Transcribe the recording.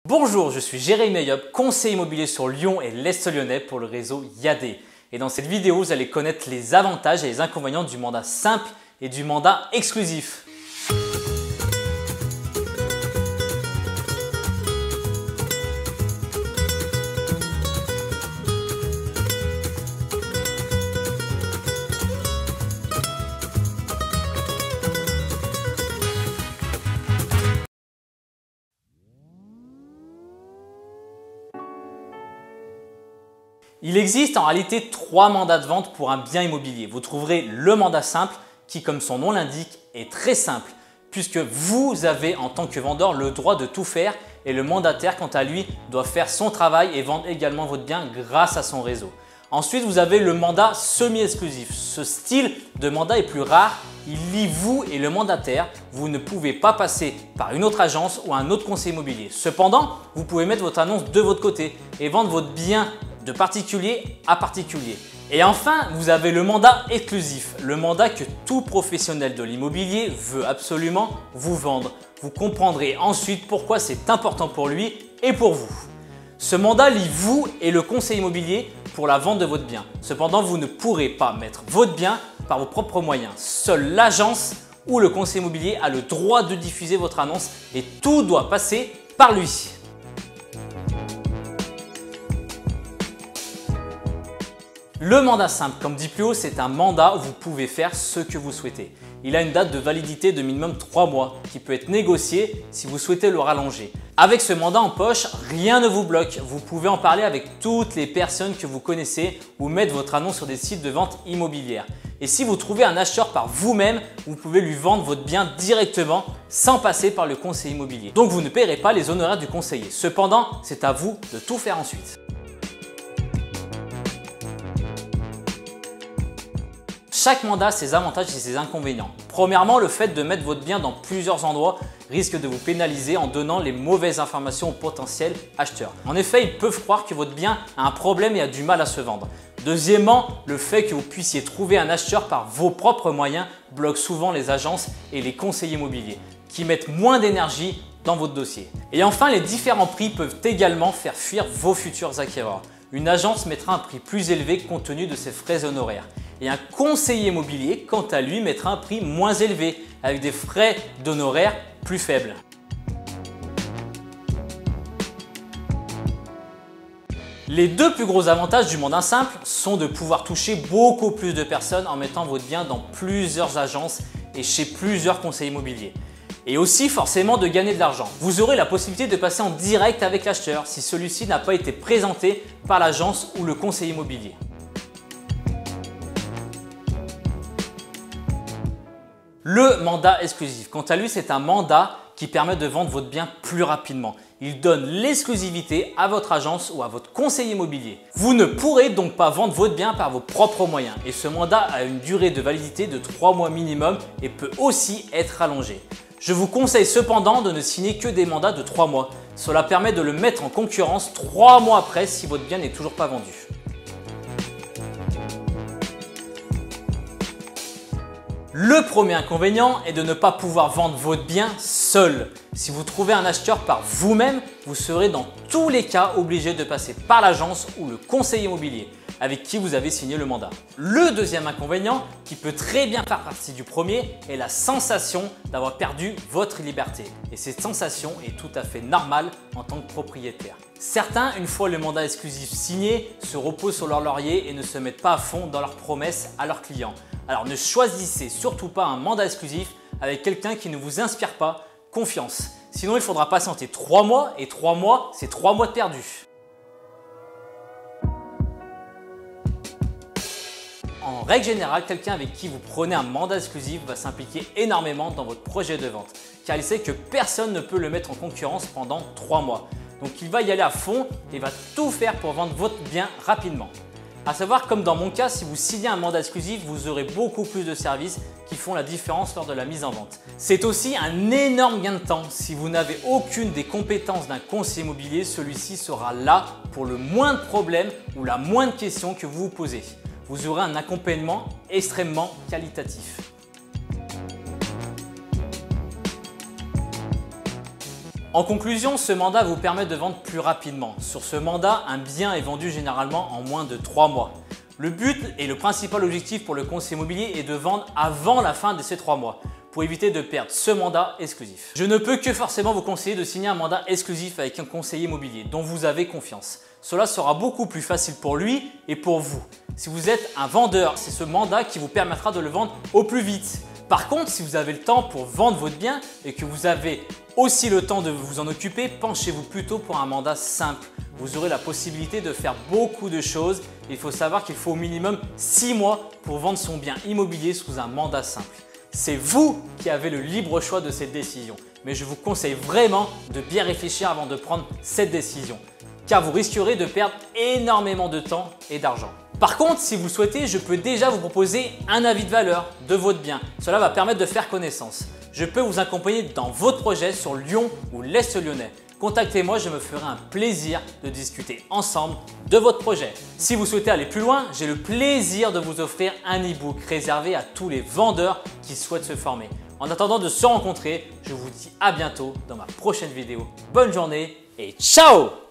Bonjour, je suis Jérémy Meyop, conseiller immobilier sur Lyon et l'Est lyonnais pour le réseau IAD. Et dans cette vidéo, vous allez connaître les avantages et les inconvénients du mandat simple et du mandat exclusif. Il existe en réalité 3 mandats de vente pour un bien immobilier. Vous trouverez le mandat simple qui, comme son nom l'indique, est très simple puisque vous avez en tant que vendeur le droit de tout faire et le mandataire, quant à lui, doit faire son travail et vendre également votre bien grâce à son réseau. Ensuite, vous avez le mandat semi-exclusif. Ce style de mandat est plus rare. Il lie vous et le mandataire. Vous ne pouvez pas passer par une autre agence ou un autre conseiller immobilier. Cependant, vous pouvez mettre votre annonce de votre côté et vendre votre bien de particulier à particulier. Et enfin, vous avez le mandat exclusif, le mandat que tout professionnel de l'immobilier veut absolument vous vendre. Vous comprendrez ensuite pourquoi c'est important pour lui et pour vous. Ce mandat lie vous et le conseiller immobilier pour la vente de votre bien. Cependant, vous ne pourrez pas mettre votre bien par vos propres moyens. Seule l'agence ou le conseiller immobilier a le droit de diffuser votre annonce et tout doit passer par lui. Le mandat simple, comme dit plus haut, c'est un mandat où vous pouvez faire ce que vous souhaitez. Il a une date de validité de minimum 3 mois qui peut être négociée si vous souhaitez le rallonger. Avec ce mandat en poche, rien ne vous bloque. Vous pouvez en parler avec toutes les personnes que vous connaissez ou mettre votre annonce sur des sites de vente immobilière. Et si vous trouvez un acheteur par vous-même, vous pouvez lui vendre votre bien directement sans passer par le conseiller immobilier. Donc vous ne paierez pas les honoraires du conseiller. Cependant, c'est à vous de tout faire ensuite. Chaque mandat a ses avantages et ses inconvénients. Premièrement, le fait de mettre votre bien dans plusieurs endroits risque de vous pénaliser en donnant les mauvaises informations aux potentiels acheteurs. En effet, ils peuvent croire que votre bien a un problème et a du mal à se vendre. Deuxièmement, le fait que vous puissiez trouver un acheteur par vos propres moyens bloque souvent les agences et les conseillers immobiliers qui mettent moins d'énergie dans votre dossier. Et enfin, les différents prix peuvent également faire fuir vos futurs acquéreurs. Une agence mettra un prix plus élevé compte tenu de ses frais honoraires. Et un conseiller immobilier, quant à lui, mettra un prix moins élevé avec des frais d'honoraires plus faibles. Les 2 plus gros avantages du mandat simple sont de pouvoir toucher beaucoup plus de personnes en mettant votre bien dans plusieurs agences et chez plusieurs conseillers immobiliers. Et aussi forcément de gagner de l'argent. Vous aurez la possibilité de passer en direct avec l'acheteur si celui-ci n'a pas été présenté par l'agence ou le conseiller immobilier. Le mandat exclusif, quant à lui, c'est un mandat qui permet de vendre votre bien plus rapidement. Il donne l'exclusivité à votre agence ou à votre conseiller immobilier. Vous ne pourrez donc pas vendre votre bien par vos propres moyens et ce mandat a une durée de validité de 3 mois minimum et peut aussi être allongé. Je vous conseille cependant de ne signer que des mandats de 3 mois. Cela permet de le mettre en concurrence 3 mois après si votre bien n'est toujours pas vendu. Le premier inconvénient est de ne pas pouvoir vendre votre bien seul. Si vous trouvez un acheteur par vous-même, vous serez dans tous les cas obligé de passer par l'agence ou le conseiller immobilier avec qui vous avez signé le mandat. Le deuxième inconvénient, qui peut très bien faire partie du premier, est la sensation d'avoir perdu votre liberté. Et cette sensation est tout à fait normale en tant que propriétaire. Certains, une fois le mandat exclusif signé, se reposent sur leur laurier et ne se mettent pas à fond dans leurs promesses à leurs clients. Alors ne choisissez surtout pas un mandat exclusif avec quelqu'un qui ne vous inspire pas confiance. Sinon, il faudra patienter 3 mois et 3 mois, c'est 3 mois de perdu. En règle générale, quelqu'un avec qui vous prenez un mandat exclusif va s'impliquer énormément dans votre projet de vente car il sait que personne ne peut le mettre en concurrence pendant 3 mois. Donc il va y aller à fond et va tout faire pour vendre votre bien rapidement. À savoir, comme dans mon cas, si vous signez un mandat exclusif, vous aurez beaucoup plus de services qui font la différence lors de la mise en vente. C'est aussi un énorme gain de temps. Si vous n'avez aucune des compétences d'un conseiller immobilier, celui-ci sera là pour le moindre problème ou la moindre question que vous vous posez. Vous aurez un accompagnement extrêmement qualitatif. En conclusion, ce mandat vous permet de vendre plus rapidement. Sur ce mandat, un bien est vendu généralement en moins de 3 mois. Le but et le principal objectif pour le conseiller immobilier est de vendre avant la fin de ces 3 mois pour éviter de perdre ce mandat exclusif. Je ne peux que forcément vous conseiller de signer un mandat exclusif avec un conseiller immobilier dont vous avez confiance. Cela sera beaucoup plus facile pour lui et pour vous. Si vous êtes un vendeur, c'est ce mandat qui vous permettra de le vendre au plus vite. Par contre, si vous avez le temps pour vendre votre bien et que vous avez aussi le temps de vous en occuper, penchez-vous plutôt pour un mandat simple. Vous aurez la possibilité de faire beaucoup de choses. Il faut savoir qu'il faut au minimum 6 mois pour vendre son bien immobilier sous un mandat simple. C'est vous qui avez le libre choix de cette décision. Mais je vous conseille vraiment de bien réfléchir avant de prendre cette décision, car vous risquerez de perdre énormément de temps et d'argent. Par contre, si vous le souhaitez, je peux déjà vous proposer un avis de valeur de votre bien. Cela va permettre de faire connaissance. Je peux vous accompagner dans votre projet sur Lyon ou l'Est lyonnais. Contactez-moi, je me ferai un plaisir de discuter ensemble de votre projet. Si vous souhaitez aller plus loin, j'ai le plaisir de vous offrir un e-book réservé à tous les vendeurs qui souhaitent se former. En attendant de se rencontrer, je vous dis à bientôt dans ma prochaine vidéo. Bonne journée et ciao!